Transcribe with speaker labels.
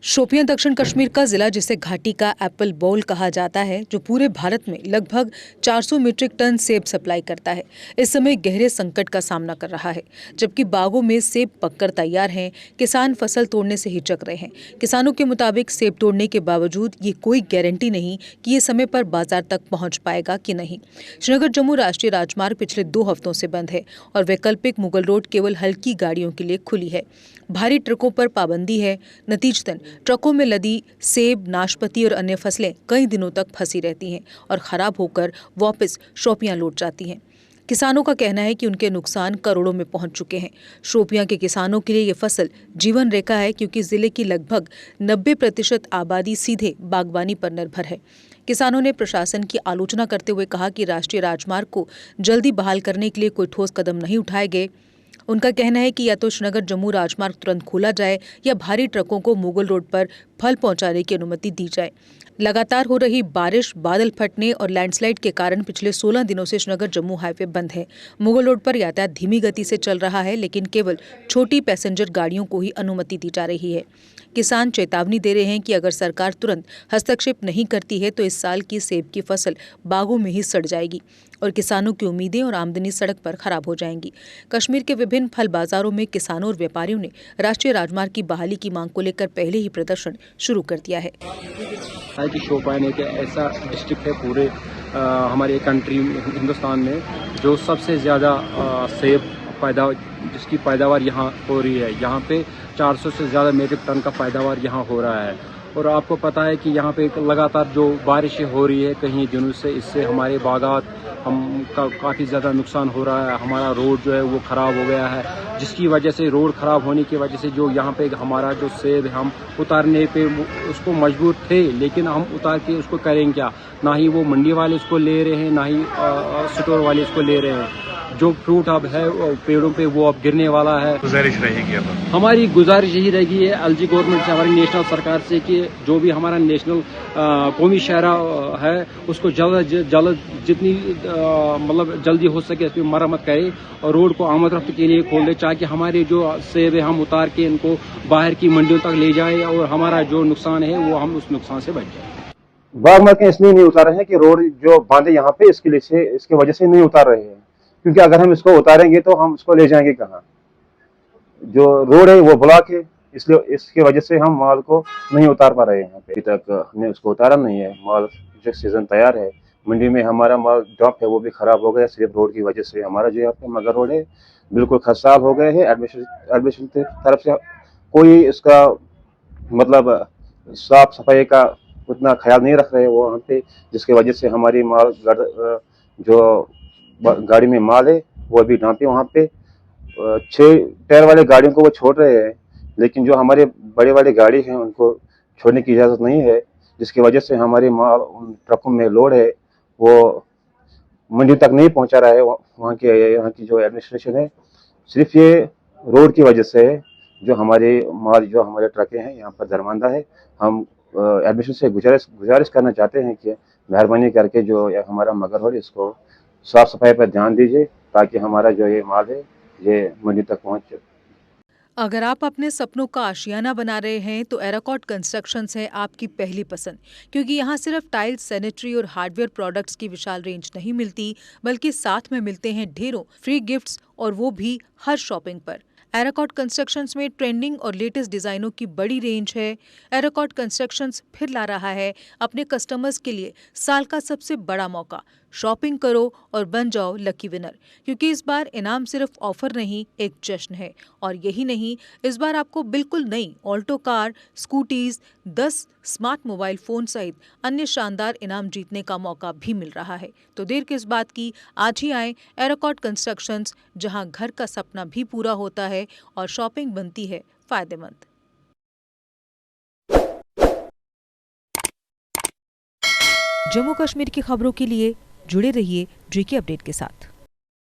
Speaker 1: शोपियां दक्षिण कश्मीर का जिला जिसे घाटी का एप्पल बाउल कहा जाता है, जो पूरे भारत में लगभग 400 मीट्रिक टन सेब सप्लाई करता है, इस समय गहरे संकट का सामना कर रहा है। जबकि बागों में सेब पककर तैयार हैं, किसान फसल तोड़ने से हिचक रहे हैं। किसानों के मुताबिक सेब तोड़ने के बावजूद ये कोई गारंटी नहीं कि ये समय पर बाजार तक पहुंच पाएगा कि नहीं। श्रीनगर जम्मू राष्ट्रीय राजमार्ग पिछले 2 हफ्तों से बंद है और वैकल्पिक मुगल रोड केवल हल्की गाड़ियों के लिए खुली है। भारी ट्रकों पर पाबंदी है। नतीजतन ट्रकों में लदी सेब, नाशपाती और अन्य फसलें कई दिनों तक फंसी रहती हैं और खराब होकर वापस शोपियां लौट जाती हैं। किसानों का कहना है कि उनके नुकसान करोड़ों में पहुंच चुके हैं। शोपियां के किसानों के लिए ये फसल जीवन रेखा है, क्योंकि जिले की लगभग 90% आबादी सीधे बागवानी पर निर्भर है। किसानों ने प्रशासन की आलोचना करते हुए कहा कि राष्ट्रीय राजमार्ग को जल्दी बहाल करने के लिए कोई ठोस कदम नहीं उठाए गए। उनका कहना है कि या तो श्रीनगर जम्मू राजमार्ग तुरंत खोला जाए या भारी ट्रकों को मुगल रोड पर फल पहुंचाने की अनुमति दी जाए। लगातार हो रही बारिश, बादल फटने और लैंडस्लाइड के कारण पिछले 16 दिनों से श्रीनगर जम्मू हाईवे बंद है। मुगल रोड पर यातायात धीमी गति से चल रहा है, लेकिन केवल छोटी पैसेंजर गाड़ियों को ही अनुमति दी जा रही है। किसान चेतावनी दे रहे हैं कि अगर सरकार तुरंत हस्तक्षेप नहीं करती है तो इस साल की सेब की फसल बागों में ही सड़ जाएगी और किसानों की उम्मीदें और आमदनी सड़क पर खराब हो जाएंगी। कश्मीर के विभिन्न फल बाजारों में किसानों और व्यापारियों ने राष्ट्रीय राजमार्ग की बहाली की मांग को लेकर पहले ही प्रदर्शन शुरू कर दिया है।
Speaker 2: कि शोपियां एक ऐसा डिस्ट्रिक्ट है पूरे हमारे कंट्री हिंदुस्तान में जो सबसे ज़्यादा सेब जिसकी पैदावार यहाँ हो रही है। यहाँ पे 400 से ज़्यादा मीट्रिक टन का पैदावार यहाँ हो रहा है। और आपको पता है कि यहाँ पे लगातार जो बारिशें हो रही है कहीं दिनों से, इससे हमारे बागात काफ़ी ज़्यादा नुकसान हो रहा है। हमारा रोड जो है वो ख़राब हो गया है, जिसकी वजह से रोड ख़राब होने की वजह से जो यहाँ पे हमारा जो सेब है हम उतारने पे उसको मजबूर थे, लेकिन हम उतार के उसको करेंगे क्या? ना ही वो मंडी वाले उसको ले रहे हैं, ना ही स्टोर वाले उसको ले रहे हैं। जो फ्रूट अब है पेड़ों पे वो अब गिरने वाला है।
Speaker 3: गुजारिश रहेगी अब
Speaker 2: हमारी गुजारिश यही रहेगी है एलजी गवर्नमेंट से, हमारी नेशनल सरकार से, कि जो भी हमारा नेशनल कौमी शहरा है उसको जल्द जितनी मतलब जल्दी हो सके इसकी मरम्मत करे और रोड को आमद रफ्त के लिए खोल दे, ताकि हमारे जो सेब है हम उतार के इनको बाहर की मंडियों तक ले जाए और हमारा जो नुकसान है वो हम उस नुकसान से बच जाए।
Speaker 4: बाग मार्केट इसलिए नहीं उतार रहे हैं कि रोड जो बंद है यहाँ पे इसकी वजह से नहीं उतार रहे हैं, क्योंकि अगर हम इसको उतारेंगे तो हम इसको ले जाएंगे कहाँ? जो रोड है वो ब्लॉक है, इसलिए इसकी वजह से हम माल को नहीं उतार पा रहे हैं। यहाँ पे अभी तक हमने उसको उतारा नहीं है। माल जो सीजन तैयार है, मंडी में हमारा माल ड्रॉप है वो भी खराब हो गया सिर्फ रोड की वजह से। हमारा जो यहाँ पे मगर रोड है बिल्कुल खस्ताब हो गए हैं। एडमिशन की तरफ से कोई इसका मतलब साफ सफाई का उतना ख्याल नहीं रख रहे वो वहाँ पे, जिसकी वजह से हमारी माल जो गाड़ी में माल है वो अभी डांपे वहाँ पे 6 टायर वाले गाड़ियों को वो छोड़ रहे हैं, लेकिन जो हमारे बड़े वाले गाड़ी हैं उनको छोड़ने की इजाज़त नहीं है, जिसकी वजह से हमारे माल उन ट्रकों में लोड है वो मंडी तक नहीं पहुँचा रहा है। यहाँ की जो एडमिनिस्ट्रेशन है सिर्फ ये रोड की वजह से है। जो हमारे ट्रकें हैं यहाँ पर दरमांदा है। हम एडमिशन से गुजारिश करना चाहते हैं कि मेहरबानी करके जो हमारा मगर रोड इसको साफ सफाई पर ध्यान दीजिए, ताकि हमारा जो ये माल है ये मंडी तक पहुंचे।
Speaker 1: अगर आप अपने सपनों का आशियाना बना रहे हैं तो एराकॉट कंस्ट्रक्शंस है आपकी पहली पसंद, क्योंकि यहाँ सिर्फ टाइल्स, सैनिटरी और हार्डवेयर प्रोडक्ट्स की विशाल रेंज नहीं मिलती, बल्कि साथ में मिलते हैं ढेरों फ्री गिफ्ट्स, और वो भी हर शॉपिंग पर। एराकॉट कंस्ट्रक्शंस में ट्रेंडिंग और लेटेस्ट डिजाइनों की बड़ी रेंज है। एराकॉट कंस्ट्रक्शंस फिर ला रहा है अपने कस्टमर्स के लिए साल का सबसे बड़ा मौका। शॉपिंग करो और बन जाओ लकी विनर, क्योंकि इस बार इनाम सिर्फ ऑफर नहीं, एक जश्न है। और यही नहीं, इस बार आपको बिल्कुल नई Alto car, scooties, 10 smart mobile phone सहित अन्य शानदार इनाम जीतने का मौका भी मिल रहा है। तो देर किस बात की, आज ही आए एराकॉट कंस्ट्रक्शंस, जहां घर का सपना भी पूरा होता है और शॉपिंग बनती है फायदेमंद। जम्मू कश्मीर की खबरों के लिए जुड़े रहिए GK अपडेट के साथ।